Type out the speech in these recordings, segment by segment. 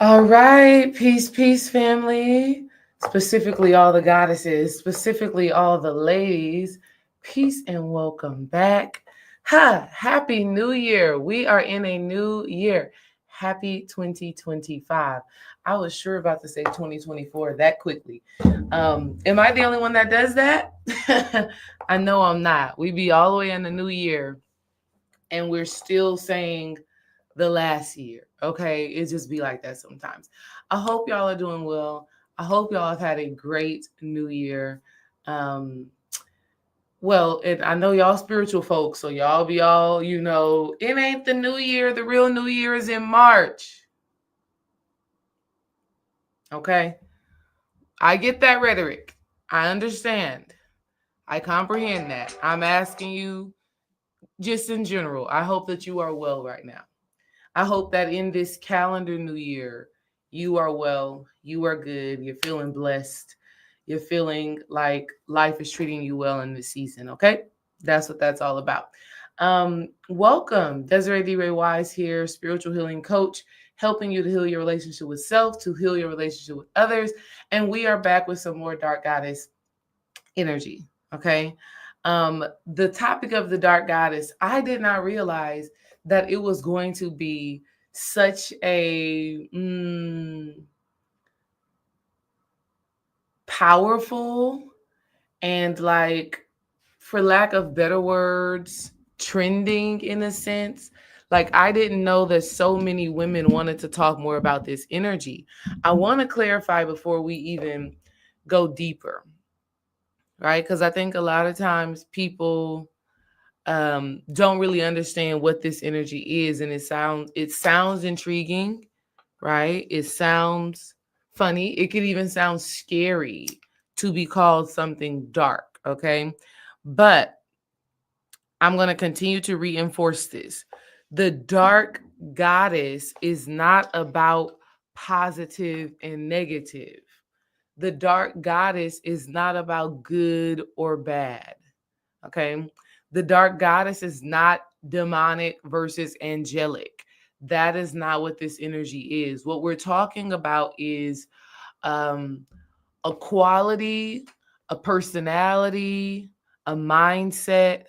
All right, peace, family. Specifically, all the goddesses, specifically, all the ladies. Peace and welcome back. Happy New Year. We are in a new year. Happy 2025. I was sure about to say 2024 that quickly. Am I the only one that does that? I know I'm not. We be all the way in the new year and we're still saying the last year. Okay. It just be like that sometimes. I hope y'all are doing well. I hope y'all have had a great new year. Um, and I know y'all spiritual folks, so y'all be all, it ain't the new year. The real new year is in March. Okay. I get that rhetoric. I understand. I comprehend that. I'm asking you just in general. I hope that you are well right now. I hope that in this calendar new year, you are well, you are good, you're feeling blessed, you're feeling like life is treating you well in this season, okay? That's what that's all about. Welcome. Desiree D. Ray Wise here, spiritual healing coach, helping you to heal your relationship with self, to heal your relationship with others. And we are back with some more Dark Goddess energy, okay? The topic of the Dark Goddess, I did not realize that it was going to be such a powerful and, like, for lack of better words, trending in a sense. Like, I didn't know that so many women wanted to talk more about this energy. I want to clarify before we even go deeper, right? Because I think a lot of times people don't really understand what this energy is, and it sounds intriguing, right? It sounds funny. It could even sound scary to be called something dark, okay? But I'm going to continue to reinforce this. The dark goddess is not about positive and negative. The dark goddess is not about good or bad. Okay. The dark goddess is not demonic versus angelic. That is not what this energy is. What we're talking about is um, a quality, a personality, a mindset,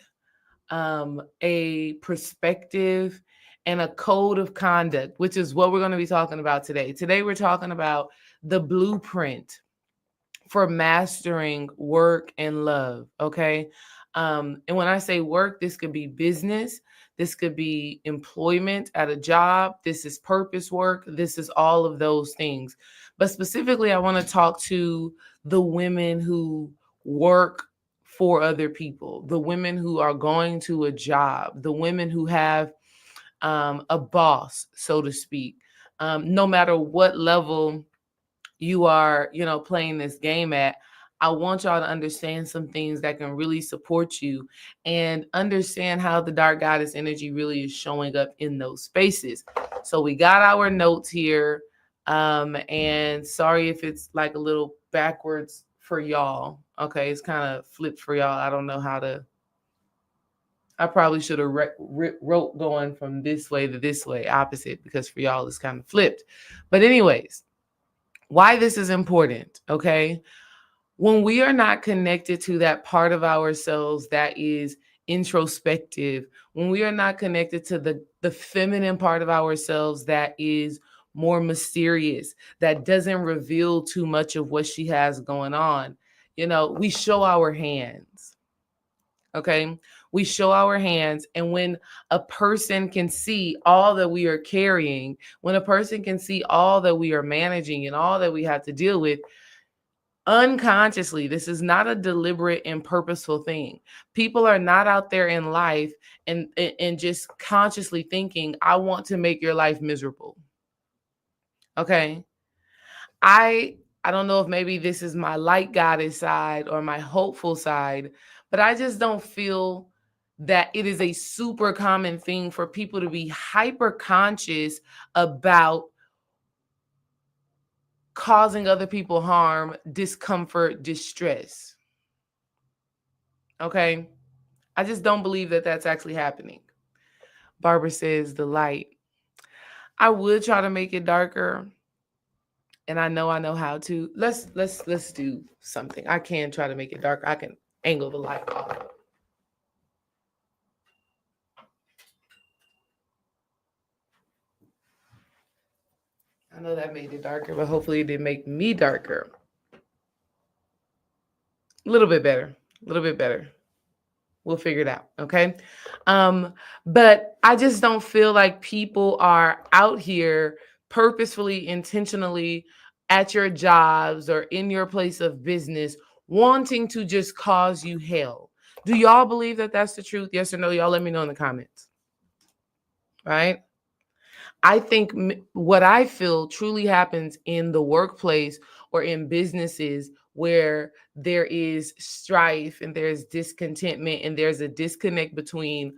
a perspective, and a code of conduct, which is what we're going to be talking about today. Today, we're talking about the blueprint for mastering work and love. Okay. And when I say work, this could be business, this could be employment at a job, this is purpose work, this is all of those things. But specifically, I want to talk to the women who work for other people, the women who are going to a job, the women who have a boss, so to speak. No matter what level you are, playing this game at, I want y'all to understand some things that can really support you and understand how the dark goddess energy really is showing up in those spaces. So we got our notes here. And sorry if it's like a little backwards for y'all. Okay, it's kind of flipped for y'all. I don't know how to. I probably should have wrote going from this way to this way, opposite, because for y'all it's kind of flipped. But anyways, why this is important, okay? When we are not connected to that part of ourselves that is introspective, when we are not connected to the feminine part of ourselves that is more mysterious, that doesn't reveal too much of what she has going on, we show our hands. Okay. We show our hands. And when a person can see all that we are carrying, when a person can see all that we are managing and all that we have to deal with, unconsciously, this is not a deliberate and purposeful thing. People are not out there in life and just consciously thinking, I want to make your life miserable. Okay. I don't know if maybe this is my light goddess side or my hopeful side, but I just don't feel that it is a super common thing for people to be hyper conscious about causing other people harm, discomfort, distress. Okay? I just don't believe that that's actually happening. Barbara says the light. I would try to make it darker, and I know how to. Let's do something. I can try to make it darker. I can angle the light off. I know that made it darker, but hopefully it didn't make me darker. A little bit better. A little bit better. We'll figure it out. Okay. Um, but I just don't feel like people are out here purposefully, intentionally at your jobs or in your place of business wanting to just cause you hell. Do y'all believe that that's the truth? Yes or no? Y'all let me know in the comments. Right. I think what I feel truly happens in the workplace or in businesses where there is strife and there's discontentment and there's a disconnect between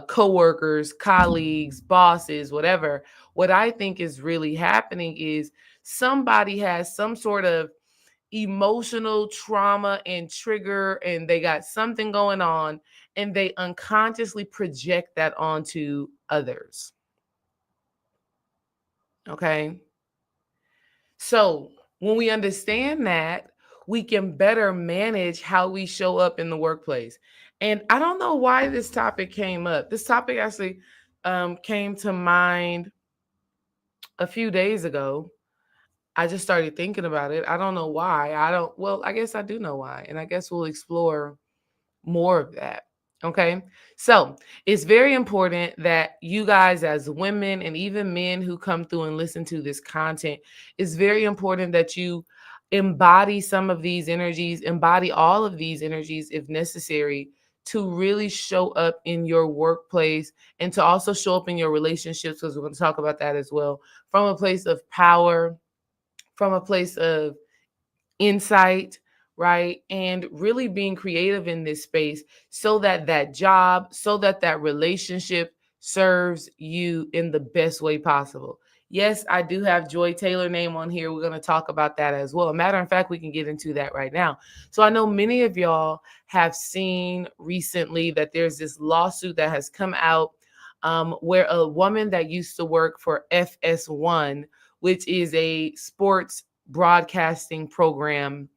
coworkers, colleagues, bosses, whatever. What I think is really happening is somebody has some sort of emotional trauma and trigger, and they got something going on, and they unconsciously project that onto others. Okay. So when we understand that, we can better manage how we show up in the workplace. And I don't know why this topic came up. This topic actually came to mind a few days ago. I just started thinking about it. I don't know why. Well, I guess I do know why. And I guess we'll explore more of that. Okay. So it's very important that you guys, as women and even men who come through and listen to this content, it's very important that you embody some of these energies, embody all of these energies if necessary, to really show up in your workplace and to also show up in your relationships, because we're going to talk about that as well, from a place of power, from a place of insight, right? And really being creative in this space so that that job, so that that relationship serves you in the best way possible. Yes, I do have Joy Taylor name on here. We're going to talk about that as well. Matter of fact, we can get into that right now. So I know many of y'all have seen recently that there's this lawsuit that has come out where a woman that used to work for FS1, which is a sports broadcasting program,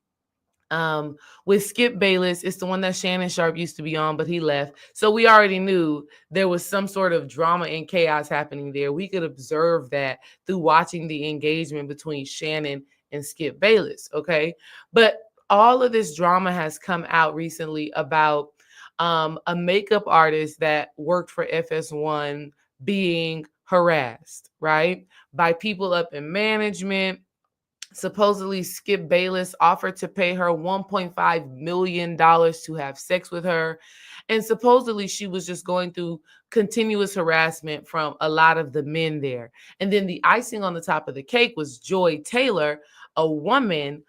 with Skip Bayless. It's the one that Shannon Sharp used to be on, but he left. So we already knew there was some sort of drama and chaos happening there. We could observe that through watching the engagement between Shannon and Skip Bayless. Okay. But all of this drama has come out recently about a makeup artist that worked for FS1 being harassed, right? By people up in management. Supposedly, Skip Bayless offered to pay her $1.5 million to have sex with her. And supposedly, she was just going through continuous harassment from a lot of the men there. And then the icing on the top of the cake was Joy Taylor, a woman.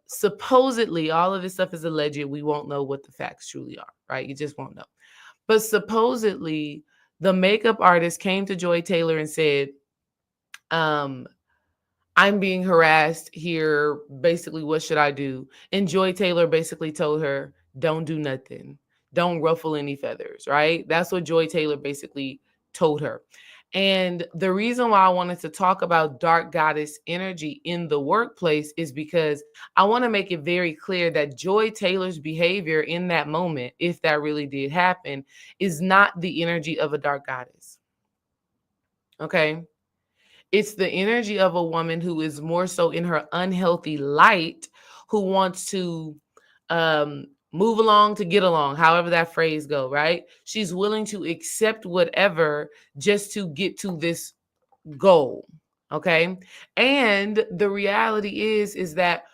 Supposedly, all of this stuff is alleged. We won't know what the facts truly are, right? You just won't know. But supposedly, the makeup artist came to Joy Taylor and said, um, I'm being harassed here. Basically, what should I do? And Joy Taylor basically told her, don't do nothing. Don't ruffle any feathers, right? That's what Joy Taylor basically told her. And the reason why I wanted to talk about dark goddess energy in the workplace is because I want to make it very clear that Joy Taylor's behavior in that moment, if that really did happen, is not the energy of a dark goddess. Okay. It's the energy of a woman who is more so in her unhealthy light, who wants to move along to get along, however that phrase go, right? She's willing to accept whatever just to get to this goal, okay? And the reality is that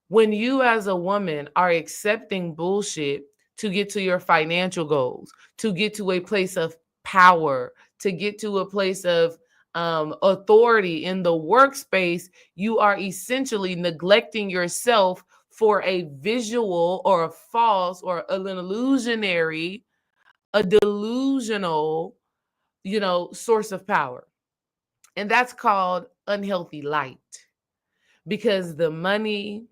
when you as a woman are accepting bullshit to get to your financial goals, to get to a place of power, to get to a place of authority in the workspace, you are essentially neglecting yourself for a visual or a false or an illusionary, a delusional, source of power. And that's called unhealthy light, because the money,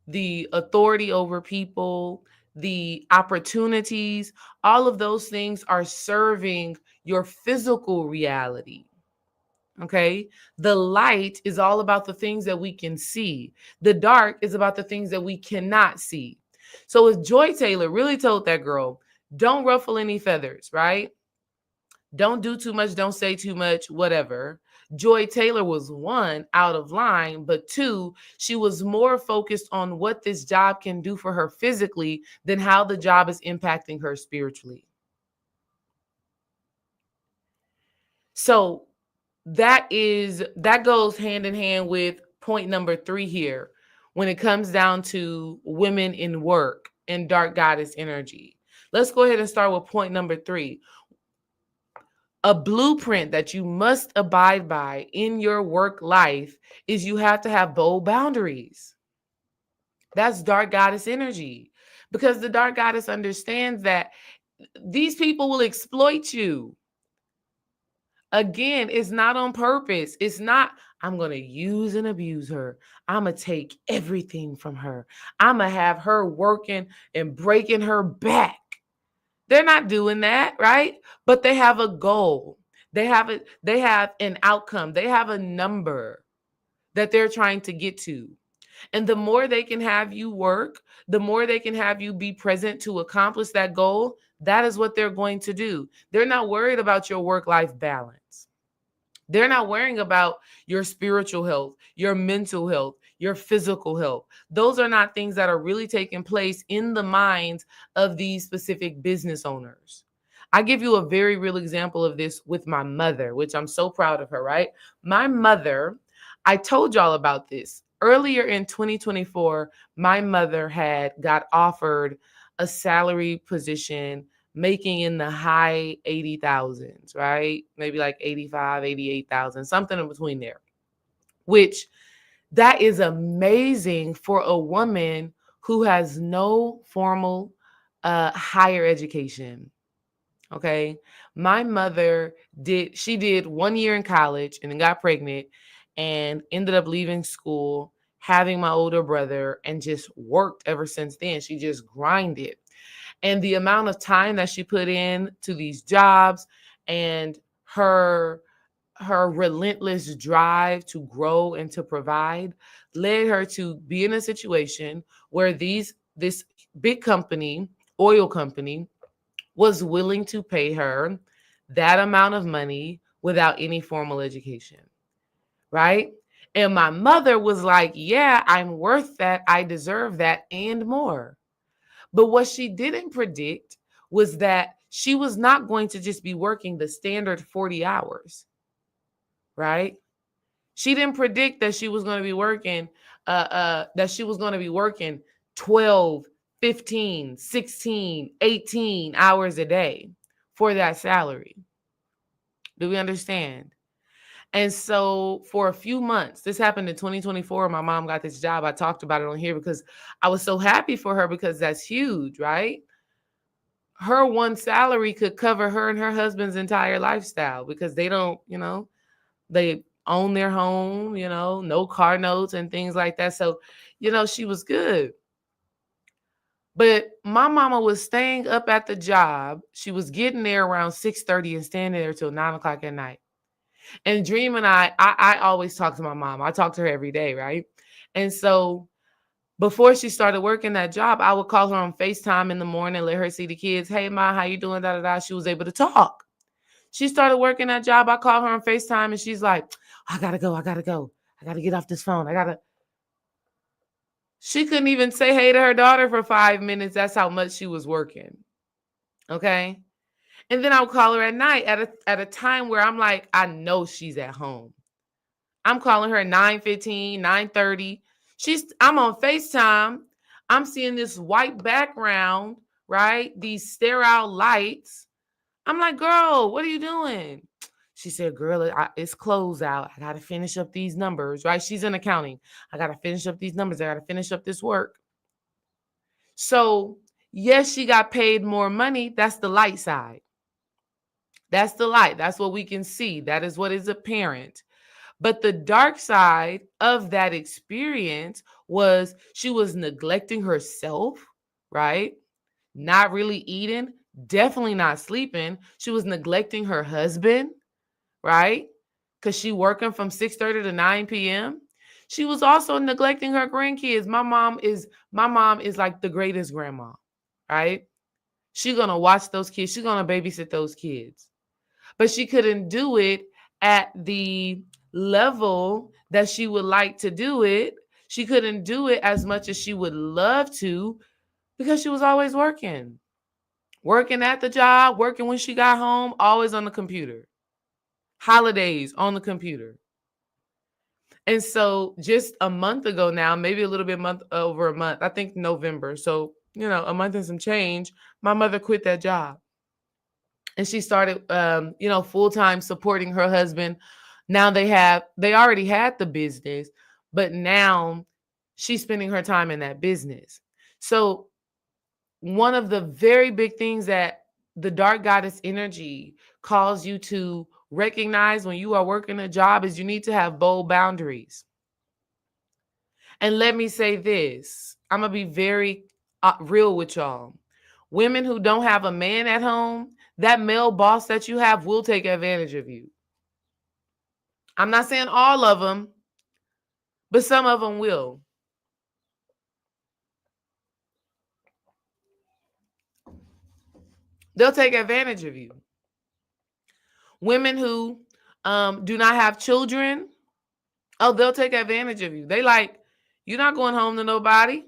the authority over people, the opportunities, all of those things are serving your physical reality. Okay. The light is all about the things that we can see. The dark is about the things that we cannot see. So if Joy Taylor really told that girl, don't ruffle any feathers, right? Don't do too much, don't say too much, whatever. Joy Taylor was one, out of line, but two, she was more focused on what this job can do for her physically than how the job is impacting her spiritually. So that goes hand in hand with point number 3 here when it comes down to women in work and dark goddess energy. Let's go ahead and start with point number 3. A blueprint that you must abide by in your work life is you have to have bold boundaries. That's dark goddess energy, because the dark goddess understands that these people will exploit you. Again, it's not on purpose. It's not, I'm going to use and abuse her. I'm going to take everything from her. I'm going to have her working and breaking her back. They're not doing that, right? But they have a goal. They have an outcome. They have a number that they're trying to get to. And the more they can have you work, the more they can have you be present to accomplish that goal, that is what they're going to do. They're not worried about your work-life balance. They're not worrying about your spiritual health, your mental health, your physical health. Those are not things that are really taking place in the minds of these specific business owners. I give you a very real example of this with my mother, which I'm so proud of her, right? My mother, I told y'all about this. Earlier in 2024, my mother had got offered a salary position making in the high 80,000s, right? Maybe like 85, 88,000, something in between there, which that is amazing for a woman who has no formal higher education. Okay. My mother did 1 year in college and then got pregnant and ended up leaving school, having my older brother, and just worked ever since then. She just grinded. And the amount of time that she put in to these jobs and her relentless drive to grow and to provide led her to be in a situation where this big company, oil company, was willing to pay her that amount of money without any formal education, right? And my mother was like, yeah, I'm worth that. I deserve that and more. But what she didn't predict was that she was not going to just be working the standard 40 hours, right? She didn't predict that she was going to be working 12, 15, 16, 18 hours a day for that salary. Do we understand? And so for a few months, this happened in 2024. My mom got this job. I talked about it on here because I was so happy for her, because that's huge, right? Her one salary could cover her and her husband's entire lifestyle, because they don't, they own their home, no car notes and things like that. So, she was good. But my mama was staying up at the job. She was getting there around 6:30 and staying there till 9 o'clock at night. And Dream and I always talk to my mom. I talk to her every day, right? And so before she started working that job, I would call her on FaceTime in the morning, let her see the kids. Hey, Ma, how you doing? Da, da, da. She was able to talk. She started working that job. I call her on FaceTime and she's like, I gotta go. I gotta go. I gotta get off this phone. She couldn't even say hey to her daughter for 5 minutes. That's how much she was working. Okay. And then I would call her at night at a time where I'm like, I know she's at home. I'm calling her at 9:15, 9:30. I'm on FaceTime. I'm seeing this white background, right? These sterile lights. I'm like, girl, what are you doing? She said, girl, it's closed out. I got to finish up these numbers, right? She's in accounting. I got to finish up these numbers. I got to finish up this work. So, yes, she got paid more money. That's the light side. That's the light. That's what we can see. That is what is apparent. But the dark side of that experience was she was neglecting herself, right? Not really eating, definitely not sleeping. She was neglecting her husband, right? because she working from 6:30 to 9 p.m. She was also neglecting her grandkids. My mom is like the greatest grandma, right? She's gonna watch those kids. She's gonna babysit those kids. But she couldn't do it at the level that she would like to do it. She couldn't do it as much as she would love to because she was always working. Working at the job, working when she got home, always on the computer. Holidays on the computer. And so just a month ago now, maybe a little bit over a month, I think November. So, a month and some change, my mother quit that job. And she started full-time supporting her husband. Now they already had the business, but now she's spending her time in that business. So one of the very big things that the dark goddess energy calls you to recognize when you are working a job is you need to have bold boundaries. And let me say this, I'm going to be very real with y'all. Women who don't have a man at home, that male boss that you have will take advantage of you. I'm not saying all of them, but some of them will. They'll take advantage of you. Women who do not have children, they'll take advantage of you. They like, you're not going home to nobody.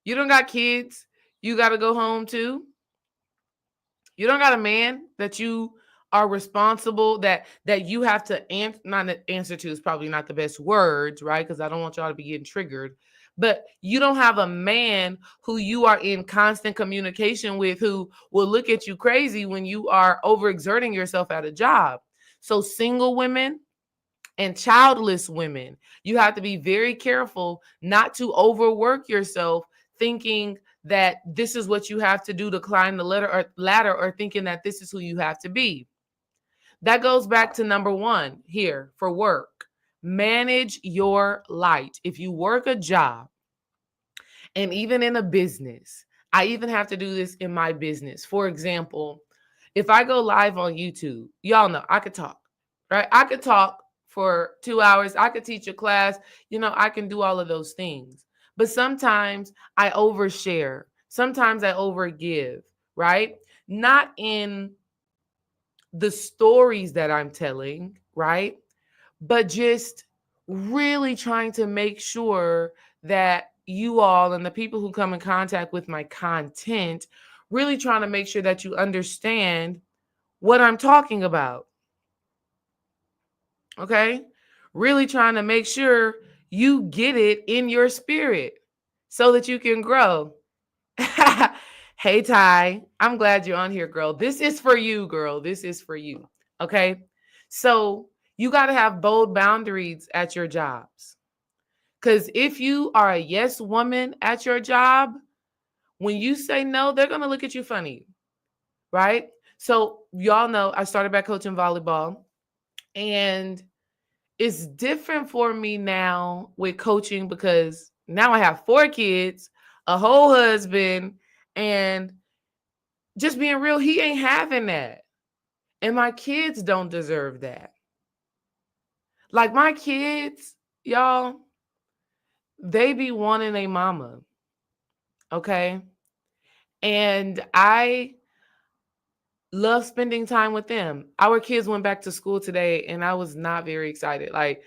You don't got kids you got to go home to. You don't got a man that you are responsible, that you have to answer to is probably not the best words, right? Because I don't want y'all to be getting triggered. But you don't have a man who you are in constant communication with who will look at you crazy when you are overexerting yourself at a job. So single women and childless women, you have to be very careful not to overwork yourself thinking that this is what you have to do to climb the ladder or thinking that this is who you have to be. That goes back to number one here for work. Manage your light. If you work a job and even in a business, I even have to do this in my business. For example, if I go live on YouTube, y'all know I could talk, right? I could talk for 2 hours. I could teach a class. I can do all of those things. But sometimes I overshare. Sometimes I overgive, right? Not in the stories that I'm telling, right? But just really trying to make sure that you all and the people who come in contact with my content, really trying to make sure that you understand what I'm talking about. Okay? Really trying to make sure you get it in your spirit so that you can grow. Hey, Ty, I'm glad you're on here, girl. This is for you, girl. This is for you. Okay? So you got to have bold boundaries at your jobs. Because if you are a yes woman at your job, when you say no, they're going to look at you funny. Right? So y'all know I started back coaching volleyball. And it's different for me now with coaching because now I have 4 kids, a whole husband, and just being real, he ain't having that. And my kids don't deserve that. Like my kids, y'all, they be wanting a mama. Okay? And I love spending time with them. Our kids went back to school today and I was not very excited. Like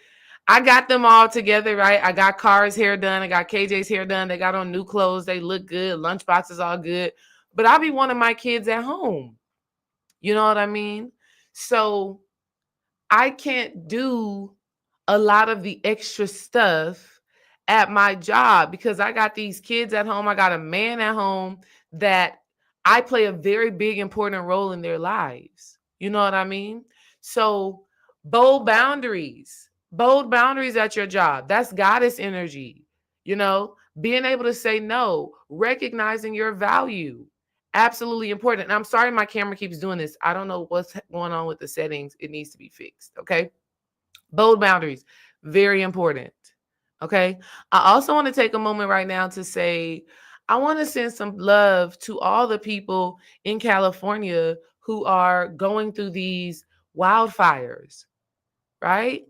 I got them all together, right? I got Kara's hair done. I got KJ's hair done. They got on new clothes. They look good. Lunchbox is all good. But I'll be wanting my kids at home. You know what I mean? So I can't do a lot of the extra stuff at my job because I got these kids at home. I got a man at home that I play a very big, important role in their lives. You know what I mean? So bold boundaries at your job. That's goddess energy. Being able to say no, recognizing your value. Absolutely important. And I'm sorry my camera keeps doing this. I don't know what's going on with the settings. It needs to be fixed. Okay. Bold boundaries, very important. Okay. I also want to take a moment right now to say, I want to send some love to all the people in California who are going through these wildfires, right?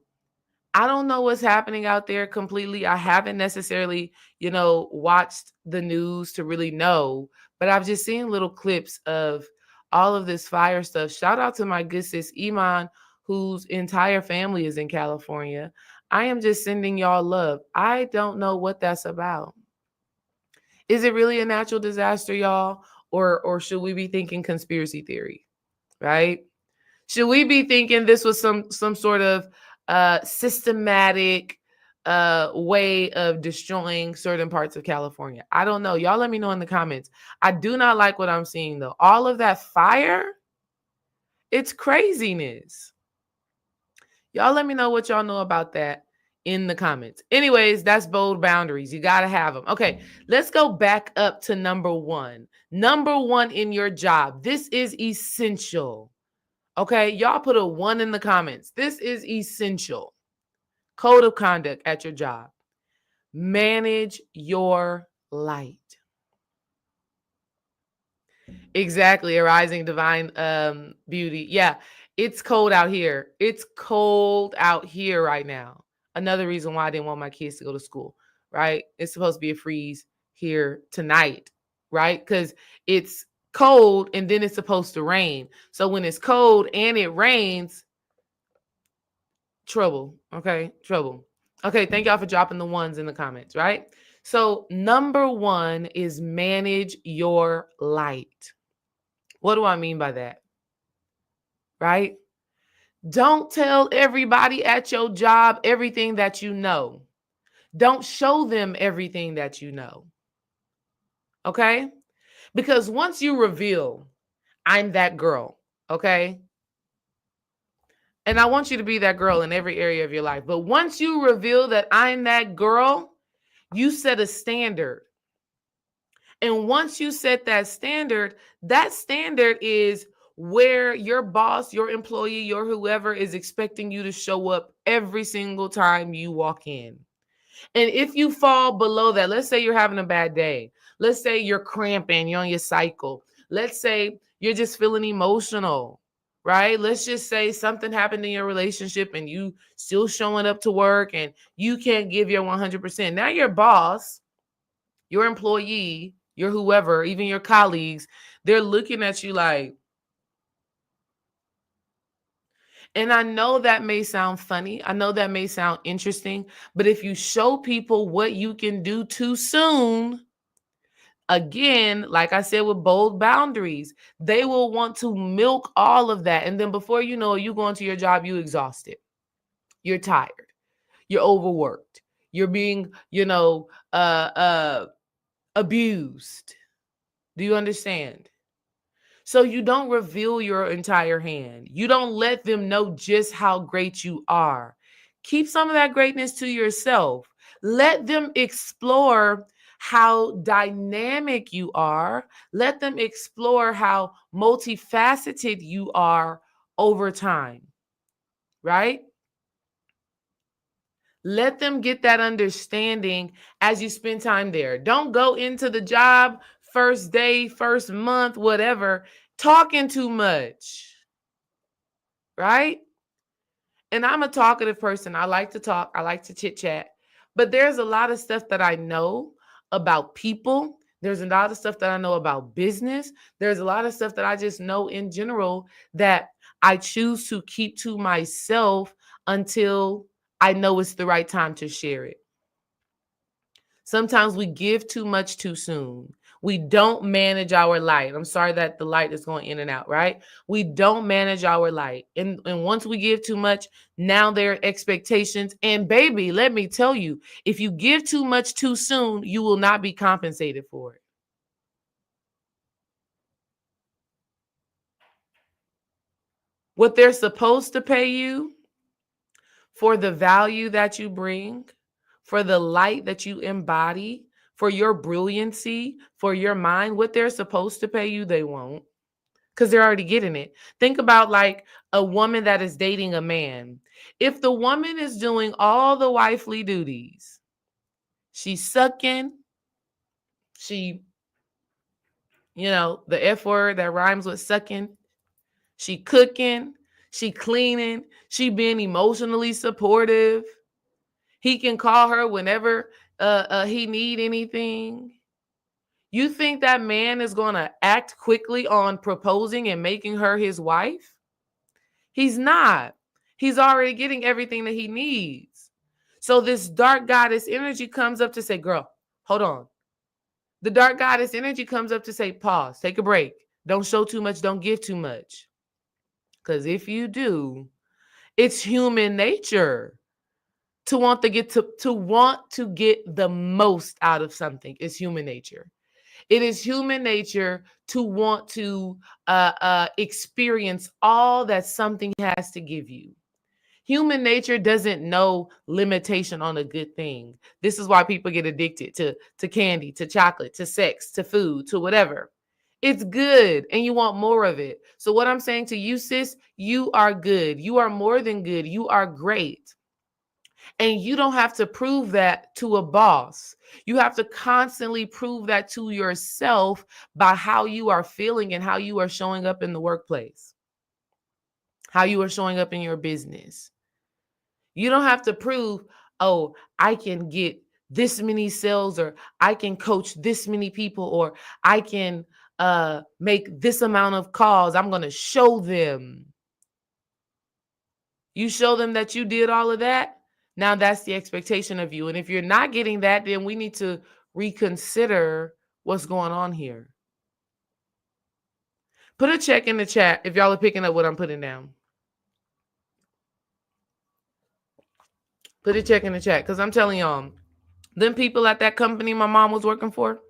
I don't know what's happening out there completely. I haven't necessarily, watched the news to really know, but I've just seen little clips of all of this fire stuff. Shout out to my good sis Iman, whose entire family is in California. I am just sending y'all love. I don't know what that's about. Is it really a natural disaster, y'all? Or should we be thinking conspiracy theory, right? Should we be thinking this was some sort of systematic way of destroying certain parts of California? I don't know. Y'all let me know in the comments. I do not like what I'm seeing though. All of that fire, it's craziness. Y'all let me know what y'all know about that in the comments. Anyways, that's bold boundaries. You got to have them. Okay, let's go back up to number one. Number one in your job. This is essential. Okay, y'all put a 1 in the comments. This is essential. Code of conduct at your job. Manage your light. Exactly, a rising divine beauty. Yeah, it's cold out here. It's cold out here right now. Another reason why I didn't want my kids to go to school, right? It's supposed to be a freeze here tonight, right? Because it's cold and then it's supposed to rain. So when it's cold and it rains, trouble. Okay, trouble. Okay, thank y'all for dropping the ones in the comments, right? So, number one is manage your light. What do I mean by that? Right? Don't tell everybody at your job everything that you know. Don't show them everything that you know. Okay? Because once you reveal, I'm that girl, okay? And I want you to be that girl in every area of your life. But once you reveal that I'm that girl, you set a standard. And once you set that standard is where your boss, your employee, your whoever is expecting you to show up every single time you walk in. And if you fall below that, let's say you're having a bad day. Let's say you're cramping, you're on your cycle. Let's say you're just feeling emotional, right? Let's just say something happened in your relationship and you still showing up to work and you can't give your 100%. Now your boss, your employee, your whoever, even your colleagues, they're looking at you like, and I know that may sound funny. I know that may sound interesting, but if you show people what you can do too soon, again, like I said with bold boundaries, they will want to milk all of that. And then before you know it, you go into your job, you exhausted. You're tired. You're overworked. You're being, abused. Do you understand? So you don't reveal your entire hand. You don't let them know just how great you are. Keep some of that greatness to yourself. Let them explore how dynamic you are. Let them explore how multifaceted you are over time, right? Let them get that understanding as you spend time there. Don't go into the job first day, first month, whatever, talking too much, right? And I'm a talkative person. I like to talk, I like to chit chat. But there's a lot of stuff that I know about people. There's a lot of stuff that I know about business. There's a lot of stuff that I just know in general that I choose to keep to myself until I know it's the right time to share it. Sometimes we give too much too soon. We don't manage our light. I'm sorry that the light is going in and out, right? We don't manage our light. And once we give too much, now there are expectations. And baby, let me tell you, if you give too much too soon, you will not be compensated for it. What they're supposed to pay you for the value that you bring, for the light that you embody, for your brilliancy, for your mind, what they're supposed to pay you, they won't because they're already getting it. Think about like a woman that is dating a man. If the woman is doing all the wifely duties, she's sucking, she, the F word that rhymes with sucking, she cooking, She cleaning. She being emotionally supportive. He can call her whenever he need anything. You think that man is going to act quickly on proposing and making her his wife? He's not. He's already getting everything that he needs. So this dark goddess energy comes up to say, girl, hold on. The dark goddess energy comes up to say, pause, take a break. Don't show too much. Don't give too much. Because if you do, it's human nature to want to get the most out of something. It's human nature. It is human nature to want to experience all that something has to give you. Human nature doesn't know limitation on a good thing. This is why people get addicted to candy, to chocolate, to sex, to food, to whatever. It's good and you want more of it. So what I'm saying to you, sis, you are good. You are more than good. You are great. And you don't have to prove that to a boss. You have to constantly prove that to yourself by how you are feeling and how you are showing up in the workplace, how you are showing up in your business. You don't have to prove, oh, I can get this many sales, or I can coach this many people, or I can make this amount of calls. I'm going to show them. You show them that you did all of that. Now that's the expectation of you. And if you're not getting that, then we need to reconsider what's going on here. Put a check in the chat if y'all are picking up what I'm putting down. Put a check in the chat, because I'm telling y'all, them people at that company my mom was working for,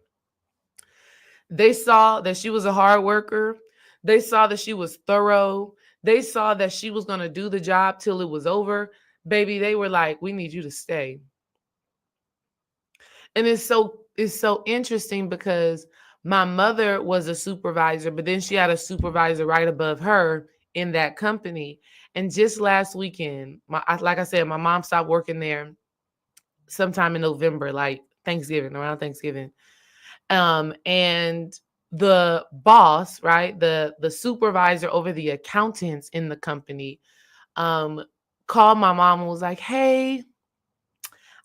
they saw that she was a hard worker. They saw that she was thorough. They saw that she was going to do the job till it was over. Baby, they were like, we need you to stay. And it's so interesting because my mother was a supervisor, but then she had a supervisor right above her in that company. And just last weekend, like I said, my mom stopped working there sometime in November, like Thanksgiving, around Thanksgiving. And the boss, right, the supervisor over the accountants in the company, called my mom and was like, hey,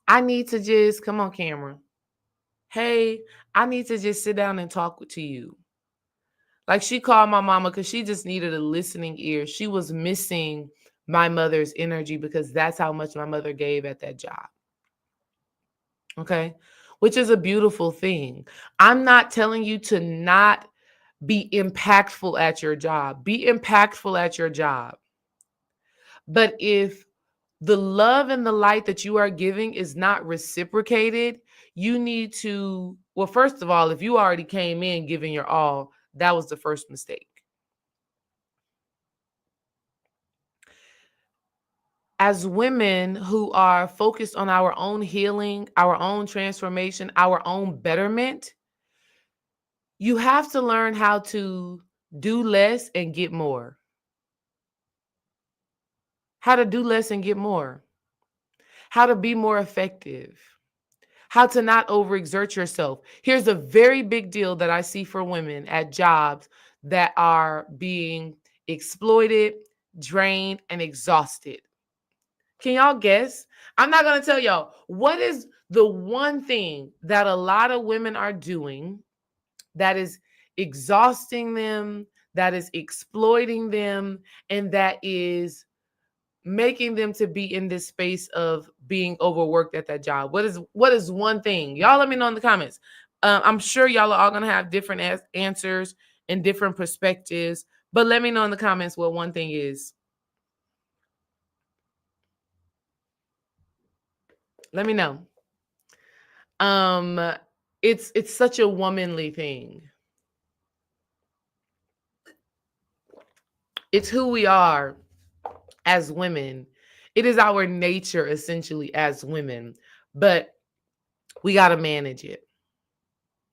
I need to just come on camera. Hey, I need to just sit down and talk to you. Like, she called my mama because she just needed a listening ear. She was missing my mother's energy because that's how much my mother gave at that job. Okay. Which is a beautiful thing. I'm not telling you to not be impactful at your job. Be impactful at your job. But if the love and the light that you are giving is not reciprocated, you need to, well, first of all, if you already came in giving your all, that was the first mistake. As women who are focused on our own healing, our own transformation, our own betterment, you have to learn how to do less and get more. How to do less and get more. How to be more effective. How to not overexert yourself. Here's a very big deal that I see for women at jobs that are being exploited, drained, and exhausted. Can y'all guess? I'm not going to tell y'all. What is the one thing that a lot of women are doing that is exhausting them, that is exploiting them, and that is making them to be in this space of being overworked at that job? What is one thing? Y'all let me know in the comments. I'm sure y'all are all going to have different answers and different perspectives, but let me know in the comments what one thing is. Let me know. It's such a womanly thing. It's who we are as women. It is our nature essentially as women, but we got to manage it.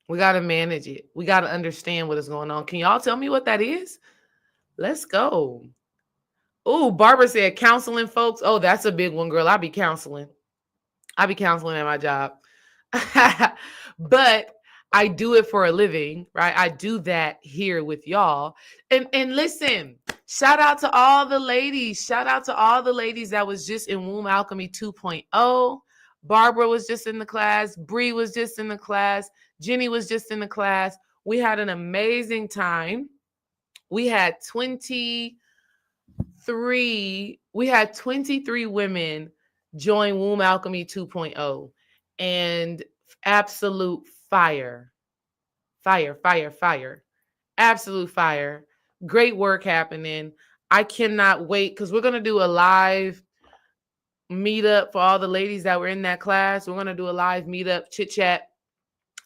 We got to manage it. We got to understand what is going on. Can y'all tell me what that is? Let's go. Oh, Barbara said counseling folks. Oh, that's a big one, girl. I be counseling at my job. But I do it for a living, right? I do that here with y'all. And listen, Shout out to all the ladies. Shout out to all the ladies that was just in Womb Alchemy 2.0. Barbara was just in the class. Bree was just in the class. Jenny was just in the class. We had an amazing time. We had 23 women join Womb Alchemy 2.0, and absolute fire. Fire. Absolute fire. Great work happening. I cannot wait because we're going to do a live meetup for all the ladies that were in that class. We're going to do a live meetup, chit chat,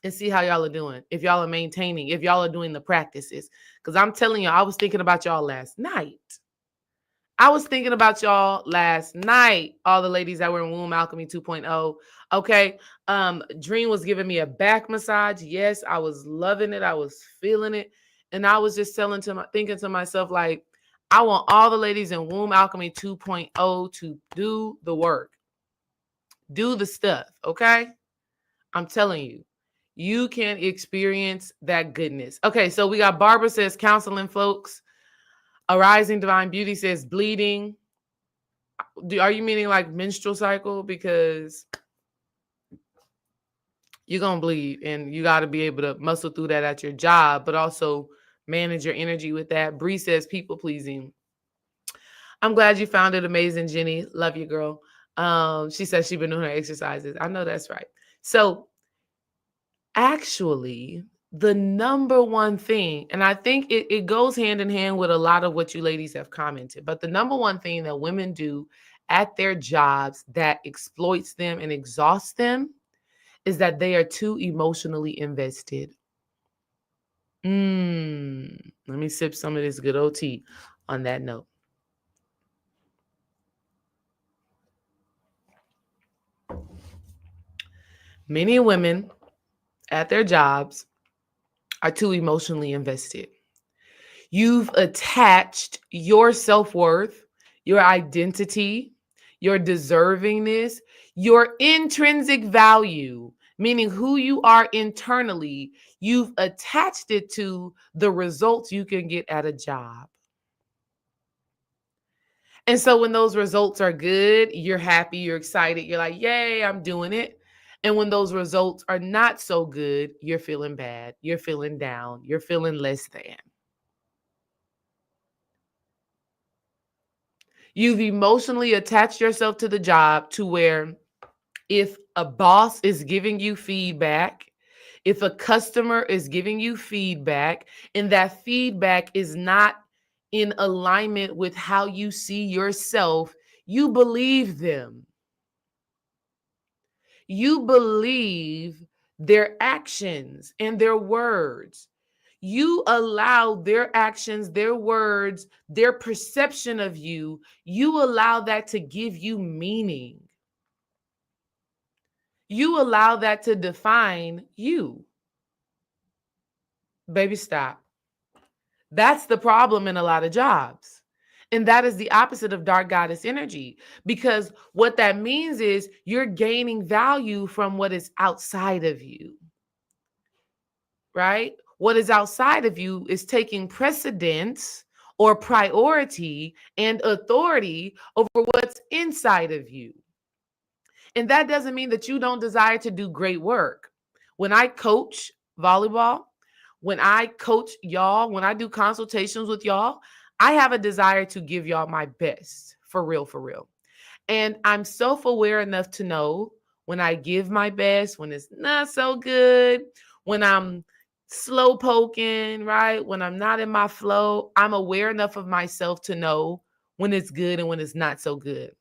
and see how y'all are doing. If y'all are maintaining, if y'all are doing the practices. Because I'm telling you, I was thinking about y'all last night. All the ladies that were in Womb Alchemy 2.0. Okay. Dream was giving me a back massage. Yes, I was loving it. I was feeling it. And I was just thinking to myself, like, I want all the ladies in Womb Alchemy 2.0 to do the work. Do the stuff. Okay. I'm telling you, you can experience that goodness. Okay. So we got Barbara says counseling folks. Arising Divine Beauty says bleeding. Are you meaning like menstrual cycle? Because you're going to bleed and you got to be able to muscle through that at your job, but also manage your energy with that. Bree says people pleasing. I'm glad you found it amazing, Jenny. Love you, girl. She says she's been doing her exercises. I know that's right. So actually, the number one thing, and I think it goes hand in hand with a lot of what you ladies have commented, but the number one thing that women do at their jobs that exploits them and exhausts them is that they are too emotionally invested. Let me sip some of this good old tea on that note. Many women at their jobs are too emotionally invested. You've attached your self-worth, your identity, your deservingness, your intrinsic value, meaning who you are internally, you've attached it to the results you can get at a job. And so when those results are good, you're happy, you're excited, you're like, yay, I'm doing it. And when those results are not so good, you're feeling bad, you're feeling down, you're feeling less than. You've emotionally attached yourself to the job to where if a boss is giving you feedback, if a customer is giving you feedback, and that feedback is not in alignment with how you see yourself, you believe them. You believe their actions and their words. You allow their actions, their words, their perception of you, you allow that to give you meaning. You allow that to define you. Baby, stop. That's the problem in a lot of jobs. And that is the opposite of dark goddess energy, because what that means is you're gaining value from what is outside of you, right? What is outside of you is taking precedence or priority and authority over what's inside of you. And that doesn't mean that you don't desire to do great work. When I coach volleyball, when I coach y'all, when I do consultations with y'all, I have a desire to give y'all my best, for real, for real. And I'm self-aware enough to know when I give my best, when it's not so good, when I'm slow poking, right? When I'm not in my flow, I'm aware enough of myself to know when it's good and when it's not so good.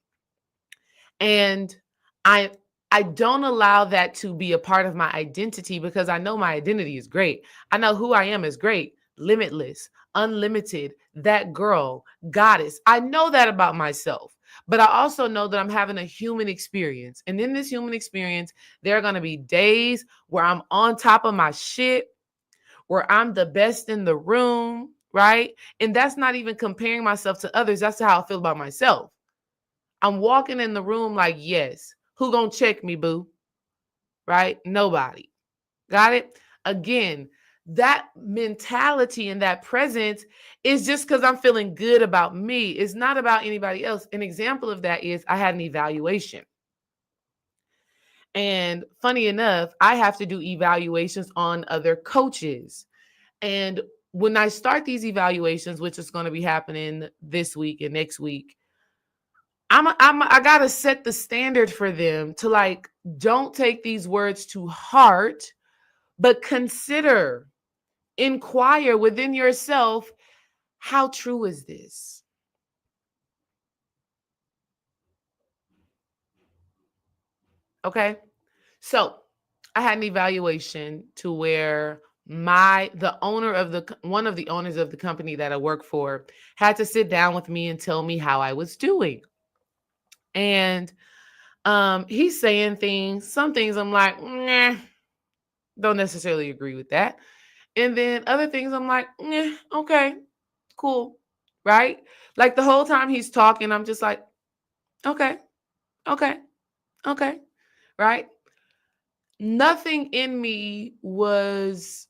And I I don't allow that to be a part of my identity because I know my identity is great. I know who I am is great, limitless, unlimited, that girl, goddess. I know that about myself. But I also know that I'm having a human experience. And in this human experience, there are going to be days where I'm on top of my shit, where I'm the best in the room, right? And that's not even comparing myself to others. That's how I feel about myself. I'm walking in the room like, yes, who gonna check me, boo? Right? Nobody. Got it? Again, that mentality and that presence is just because I'm feeling good about me. It's not about anybody else. An example of that is I had an evaluation. And funny enough, I have to do evaluations on other coaches. And when I start these evaluations, which is going to be happening this week and next week, I gotta set the standard for them to like, don't take these words to heart, but consider, inquire within yourself, how true is this? Okay. So I had an evaluation to where the owner of one of the owners of the company that I work for had to sit down with me and tell me how I was doing. And he's saying things, some things I'm like, nah, don't necessarily agree with that. And then other things I'm like, okay, cool. Right? Like the whole time he's talking, I'm just like, okay, okay, okay. Right? Nothing in me was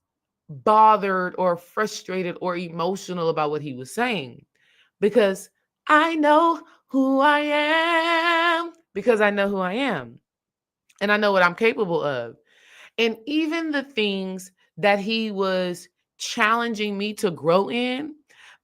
bothered or frustrated or emotional about what he was saying because I know who I am, because I know who I am and I know what I'm capable of. And even the things that he was challenging me to grow in,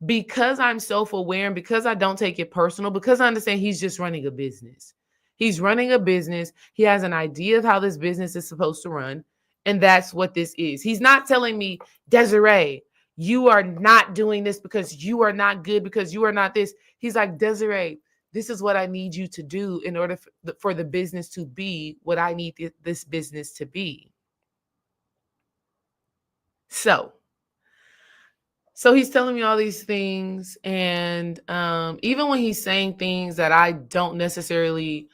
because I'm self aware and because I don't take it personal, because I understand he's just running a business. He's running a business. He has an idea of how this business is supposed to run. And that's what this is. He's not telling me, Desiree, you are not doing this because you are not good, because you are not this. He's like, Desiree, this is what I need you to do in order for the business to be what I need this business to be. So, so he's telling me all these things, and even when he's saying things that I don't necessarily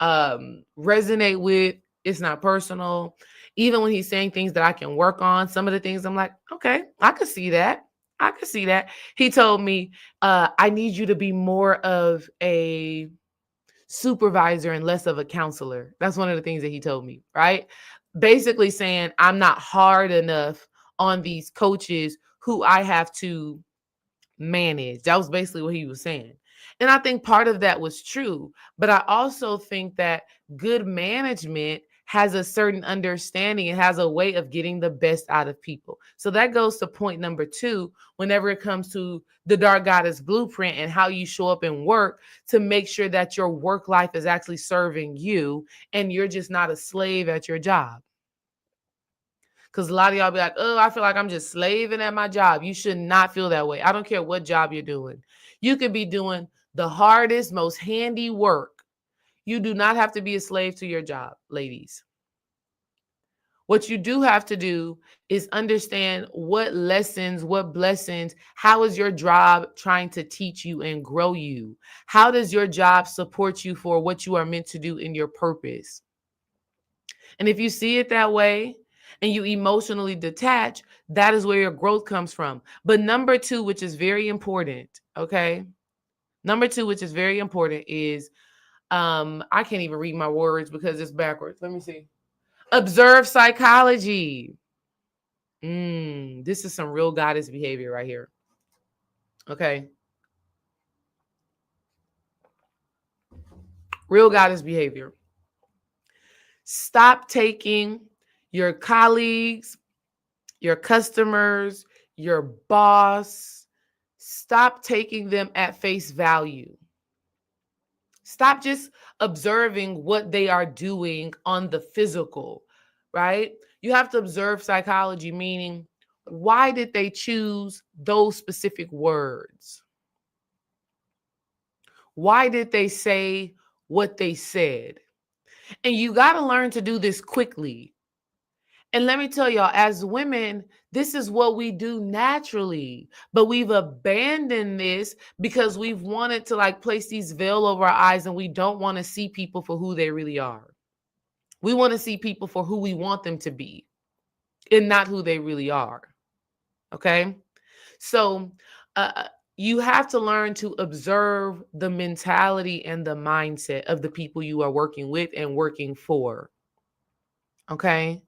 resonate with, it's not personal. Even when he's saying things that I can work on, some of the things I'm like, okay, I could see that. I could see that. He told me, I need you to be more of a supervisor and less of a counselor. That's one of the things that he told me, right? Basically saying I'm not hard enough on these coaches who I have to manage. That was basically what he was saying. And I think part of that was true, but I also think that good management has a certain understanding and has a way of getting the best out of people. So that goes to point number 2 whenever it comes to the Dark Goddess blueprint and how you show up and work to make sure that your work life is actually serving you and you're just not a slave at your job. Because a lot of y'all be like, oh, I feel like I'm just slaving at my job. You should not feel that way. I don't care what job you're doing. You could be doing the hardest, most handy work. You do not have to be a slave to your job, ladies. What you do have to do is understand what lessons, what blessings, how is your job trying to teach you and grow you? How does your job support you for what you are meant to do in your purpose? And if you see it that way and you emotionally detach, that is where your growth comes from. But number 2, which is very important, okay? Number 2, which is very important, is I can't even read my words because it's backwards. Let me see. Observe psychology. This is some real goddess behavior right here. Okay. Real goddess behavior. Stop taking your colleagues, your customers, your boss, stop taking them at face value. Stop just observing what they are doing on the physical, right? You have to observe psychology, meaning why did they choose those specific words? Why did they say what they said? And you got to learn to do this quickly. And let me tell y'all, as women, this is what we do naturally, but we've abandoned this because we've wanted to like place these veil over our eyes and we don't want to see people for who they really are. We want to see people for who we want them to be and not who they really are. Okay. So, uh, you have to learn to observe the mentality and the mindset of the people you are working with and working for. Okay.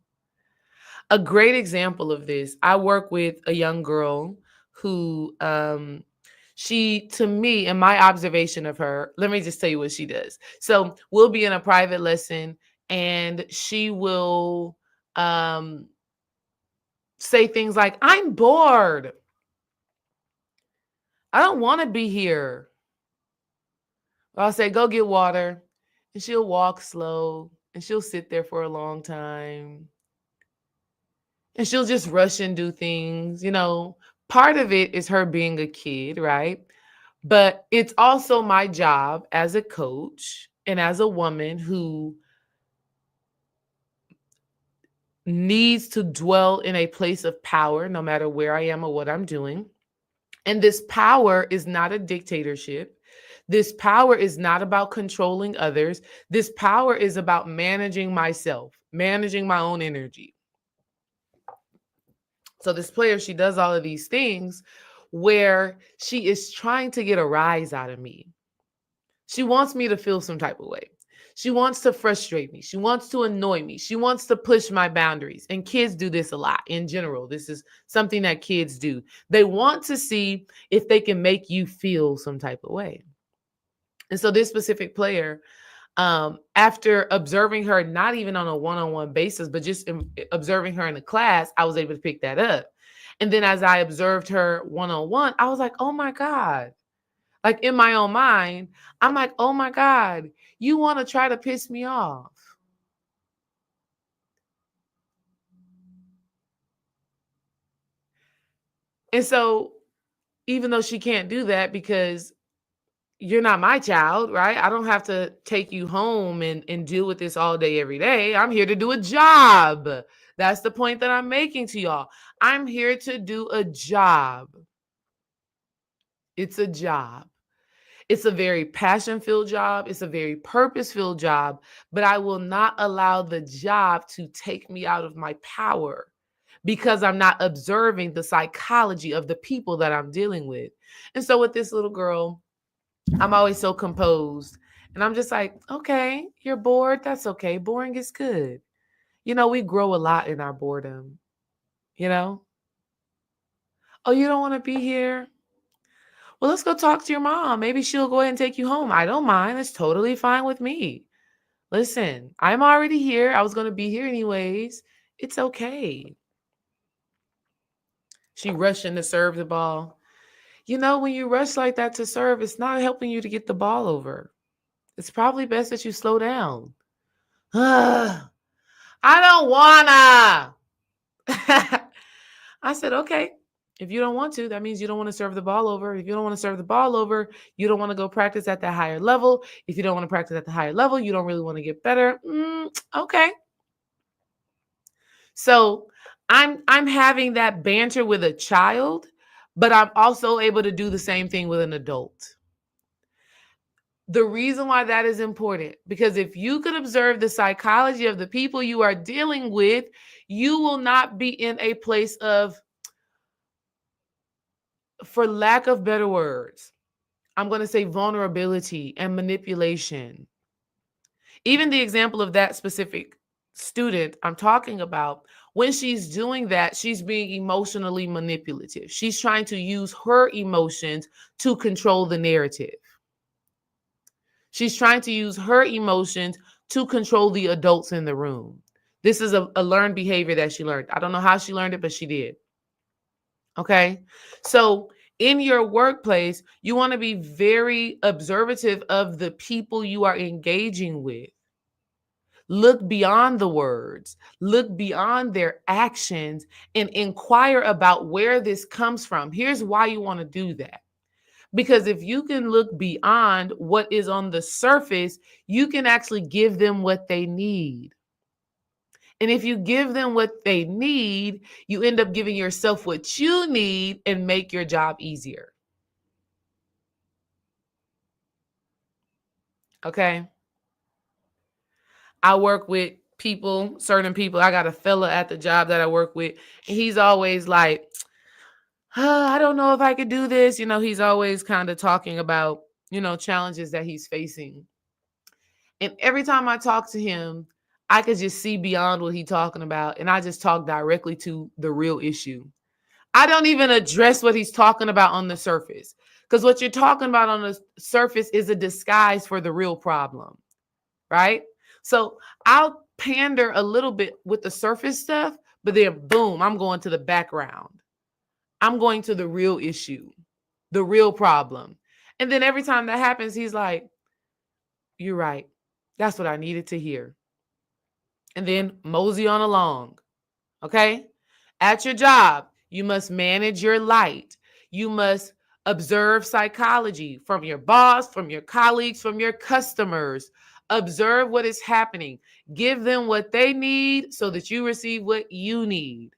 A great example of this, I work with a young girl who she, to me, in my observation of her, let me just tell you what she does. So we'll be in a private lesson and she will say things like, I'm bored. I don't want to be here. Or I'll say, go get water. And she'll walk slow and she'll sit there for a long time. And she'll just rush and do things. Part of it is her being a kid, right? But it's also my job as a coach and as a woman who needs to dwell in a place of power, no matter where I am or what I'm doing. And this power is not a dictatorship. This power is not about controlling others. This power is about managing myself, managing my own energy. So this player, she does all of these things where she is trying to get a rise out of me. She wants me to feel some type of way. She wants to frustrate me. She wants to annoy me. She wants to push my boundaries. And kids do this a lot in general. This is something that kids do. They want to see if they can make you feel some type of way. And so this specific player, after observing her, not even on a one-on-one basis, but just observing her in a class, I was able to pick that up. And then as I observed her one-on-one, I was like, oh my God. Like in my own mind, I'm like, oh my God, you want to try to piss me off. And so even though she can't do that because you're not my child, right? I don't have to take you home and deal with this all day, every day. I'm here to do a job. That's the point that I'm making to y'all. I'm here to do a job. It's a job. It's a very passion-filled job. It's a very purpose-filled job, but I will not allow the job to take me out of my power because I'm not observing the psychology of the people that I'm dealing with. And so with this little girl, I'm always so composed. And I'm just like, okay, you're bored. That's okay. Boring is good. We grow a lot in our boredom, you know? Oh, you don't want to be here? Well, let's go talk to your mom. Maybe she'll go ahead and take you home. I don't mind. It's totally fine with me. Listen, I'm already here. I was going to be here anyways. It's okay. She rushing to serve the ball. When you rush like that to serve, it's not helping you to get the ball over. It's probably best that you slow down. I don't wanna. I said, okay. If you don't want to, that means you don't want to serve the ball over. If you don't want to serve the ball over, you don't want to go practice at that higher level. If you don't want to practice at the higher level, you don't really want to get better. Okay. So I'm having that banter with a child, but I'm also able to do the same thing with an adult. The reason why that is important, because if you could observe the psychology of the people you are dealing with, you will not be in a place of, for lack of better words, I'm going to say vulnerability and manipulation. Even the example of that specific student I'm talking about, when she's doing that, she's being emotionally manipulative. She's trying to use her emotions to control the narrative. She's trying to use her emotions to control the adults in the room. This is a learned behavior that she learned. I don't know how she learned it, but she did. Okay. So in your workplace, you want to be very observative of the people you are engaging with. Look beyond the words, look beyond their actions, and inquire about where this comes from. Here's why you want to do that. Because if you can look beyond what is on the surface, you can actually give them what they need. And if you give them what they need, you end up giving yourself what you need and make your job easier. Okay. I work with people, certain people. I got a fella at the job that I work with, and he's always like, I don't know if I could do this. He's always kind of talking about, challenges that he's facing. And every time I talk to him, I could just see beyond what he's talking about, and I just talk directly to the real issue. I don't even address what he's talking about on the surface, because what you're talking about on the surface is a disguise for the real problem, right? So I'll pander a little bit with the surface stuff, but then boom, I'm going to the background. I'm going to the real issue, the real problem. And then every time that happens, he's like, "You're right. That's what I needed to hear." And then mosey on along. Okay? At your job, you must manage your light. You must observe psychology from your boss, from your colleagues, from your customers. Observe what is happening. Give them what they need so that you receive what you need.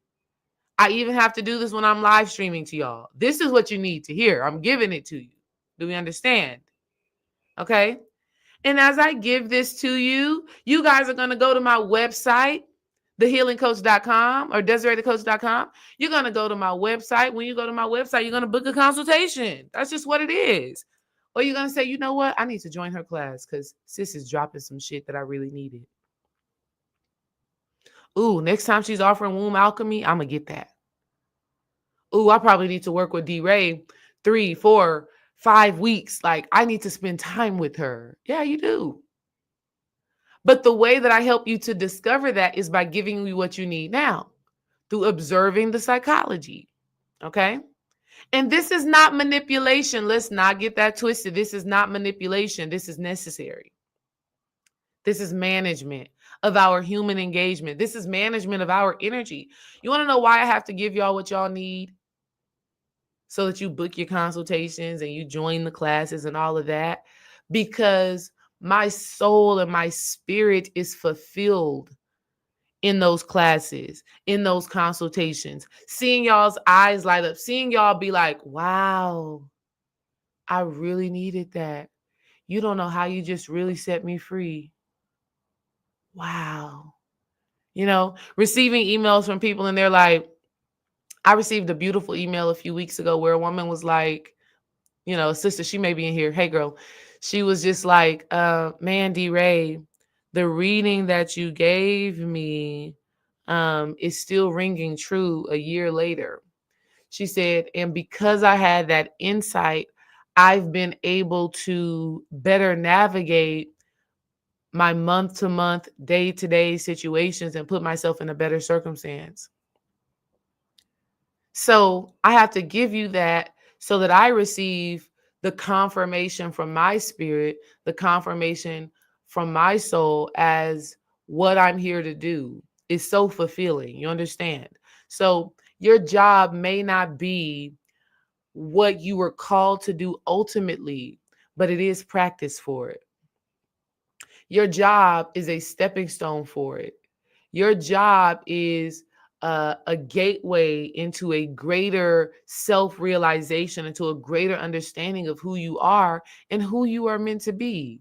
I even have to do this when I'm live streaming to y'all. This is what you need to hear. I'm giving it to you. Do we understand? Okay? And as I give this to you, you guys are going to go to my website, thehealingcoach.com or DesireeTheCoach.com. You're going to go to my website. When you go to my website, you're going to book a consultation. That's just what it is. Or you're going to say, you know what? I need to join her class because sis is dropping some shit that I really needed. Ooh, next time she's offering womb alchemy, I'm going to get that. Ooh, I probably need to work with D-Ray 3, 4, 5 weeks. Like, I need to spend time with her. Yeah, you do. But the way that I help you to discover that is by giving you what you need now through observing the psychology. Okay. And this is not manipulation. Let's not get that twisted. This is not manipulation. This is necessary. This is management of our human engagement. This is management of our energy. You want to know why I have to give y'all what y'all need? So that you book your consultations and you join the classes and all of that. Because my soul and my spirit is fulfilled in those classes, in those consultations, seeing y'all's eyes light up, seeing y'all be like, wow, I really needed that. You don't know how you just really set me free. Wow. You know, receiving emails from people and they're like, I received a beautiful email a few weeks ago where a woman was like, you know, sister, she may be in here. Hey, girl. She was just like, Mandy Ray, the reading that you gave me is still ringing true a year later. She said, and because I had that insight, I've been able to better navigate my month to month, day to day situations and put myself in a better circumstance. So I have to give you that so that I receive the confirmation from my spirit, the confirmation from my soul as what I'm here to do is so fulfilling. You understand? So your job may not be what you were called to do ultimately, but it is practice for it. Your job is a stepping stone for it. Your job is a gateway into a greater self-realization, into a greater understanding of who you are and who you are meant to be.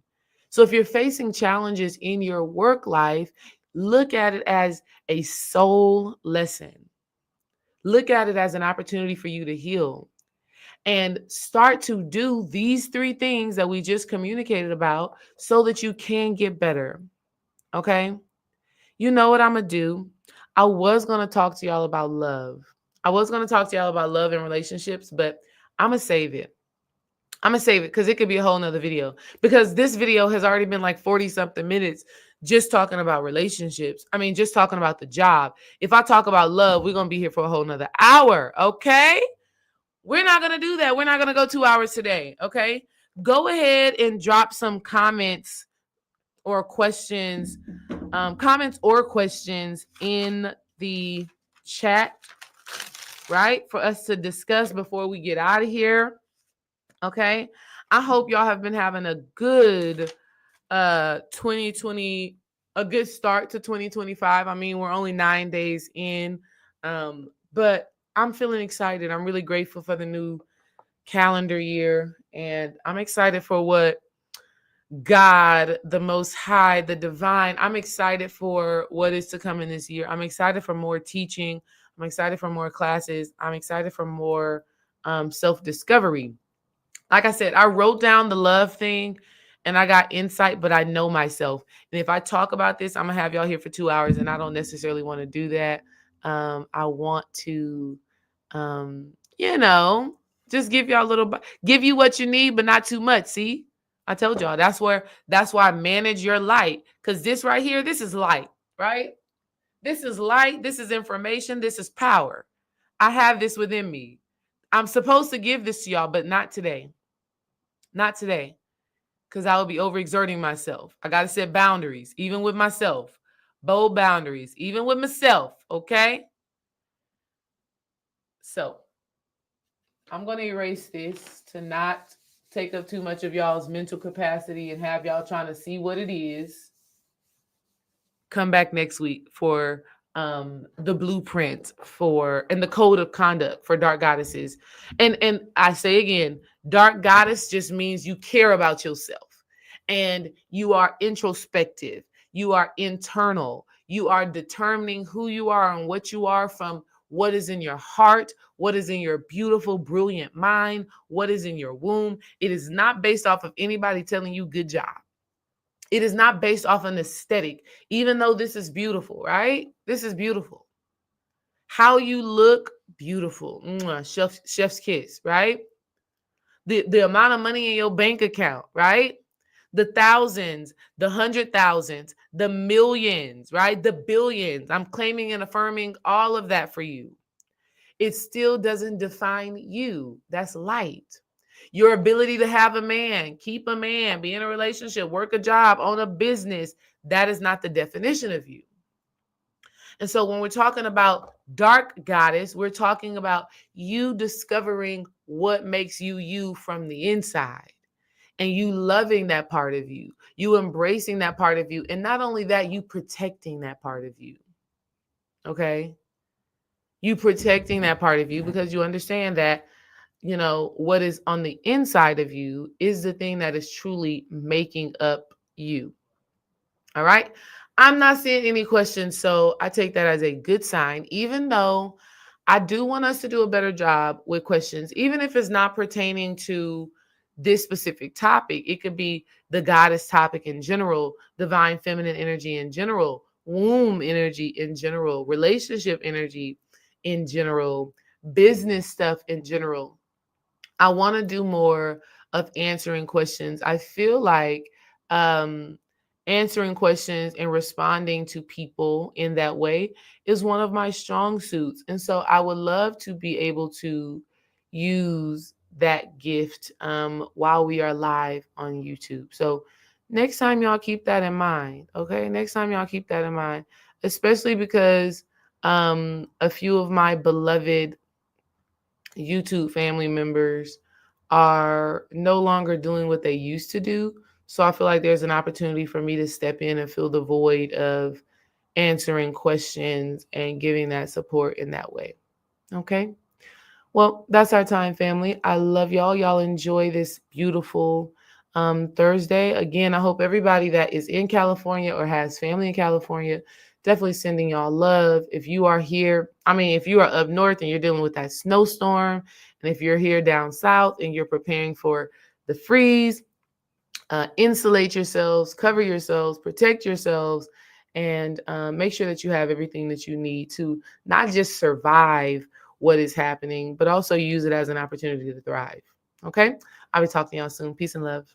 So if you're facing challenges in your work life, look at it as a soul lesson. Look at it as an opportunity for you to heal and start to do these 3 things that we just communicated about so that you can get better. Okay? You know what I'm going to do? I was going to talk to y'all about love. I was going to talk to y'all about love and relationships, but I'm going to save it. I'm going to save it because it could be a whole nother video. Because this video has already been like 40 something minutes just talking about relationships. I mean, just talking about the job. If I talk about love, we're going to be here for a whole nother hour. Okay? We're not going to do that. We're not going to go 2 hours today. Okay? Go ahead and drop some comments or questions in the chat, right? For us to discuss before we get out of here. Okay. I hope y'all have been having a good 2020, a good start to 2025. I mean, we're only 9 days in. But I'm feeling excited. I'm really grateful for the new calendar year. And I'm excited for what God, the Most High, the Divine. I'm excited for what is to come in this year. I'm excited for more teaching. I'm excited for more classes. I'm excited for more self-discovery. Like I said, I wrote down the love thing and I got insight, but I know myself. And if I talk about this, I'm gonna have y'all here for 2 hours, and I don't necessarily want to do that. I want to, um, you know, just give y'all a little, give you what you need, but not too much. See, I told y'all that's why I manage your light, because this right here, this is light, right? This is light. This is information. This is power. I have this within me. I'm supposed to give this to y'all, but not today. Not today, because I will be overexerting myself. I got to set boundaries, even with myself. Bold boundaries, even with myself. Okay. So I'm going to erase this to not take up too much of y'all's mental capacity and have y'all trying to see what it is. Come back next week for the blueprint for and the code of conduct for dark goddesses. And I say again, dark goddess just means you care about yourself and you are introspective, you are internal, you are determining who you are and what you are from what is in your heart, what is in your beautiful, brilliant mind, what is in your womb. It is not based off of anybody telling you good job. It is not based off an aesthetic, even though this is beautiful, right? This is beautiful. How you look, beautiful. Mwah, chef's kiss, right? The amount of money in your bank account, right? The thousands, the 100,000s, the millions, right? The billions. I'm claiming and affirming all of that for you. It still doesn't define you. That's light. Your ability to have a man, keep a man, be in a relationship, work a job, own a business, that is not the definition of you. And so when we're talking about dark goddess, we're talking about you discovering what makes you you from the inside and you loving that part of you, you embracing that part of you. And not only that, you protecting that part of you. Okay. You protecting that part of you because you understand that what is on the inside of you is the thing that is truly making up you. All right. I'm not seeing any questions, so I take that as a good sign, even though I do want us to do a better job with questions, even if it's not pertaining to this specific topic. It could be the goddess topic in general, divine feminine energy in general, womb energy in general, relationship energy in general, business stuff in general. I want to do more of answering questions. I feel like um, answering questions and responding to people in that way is one of my strong suits. And so I would love to be able to use that gift while we are live on YouTube. So next time, y'all keep that in mind. Okay. Next time, y'all keep that in mind, especially because a few of my beloved YouTube family members are no longer doing what they used to do. So I feel like there's an opportunity for me to step in and fill the void of answering questions and giving that support in that way. Okay. Well, that's our time, family. I love y'all. Y'all enjoy this beautiful Thursday. Again, I hope everybody that is in California or has family in California, definitely sending y'all love. If you are here, if you are up north and you're dealing with that snowstorm, and if you're here down south and you're preparing for the freeze, insulate yourselves, cover yourselves, protect yourselves, and make sure that you have everything that you need to not just survive what is happening, but also use it as an opportunity to thrive. Okay? I'll be talking to y'all soon. Peace and love.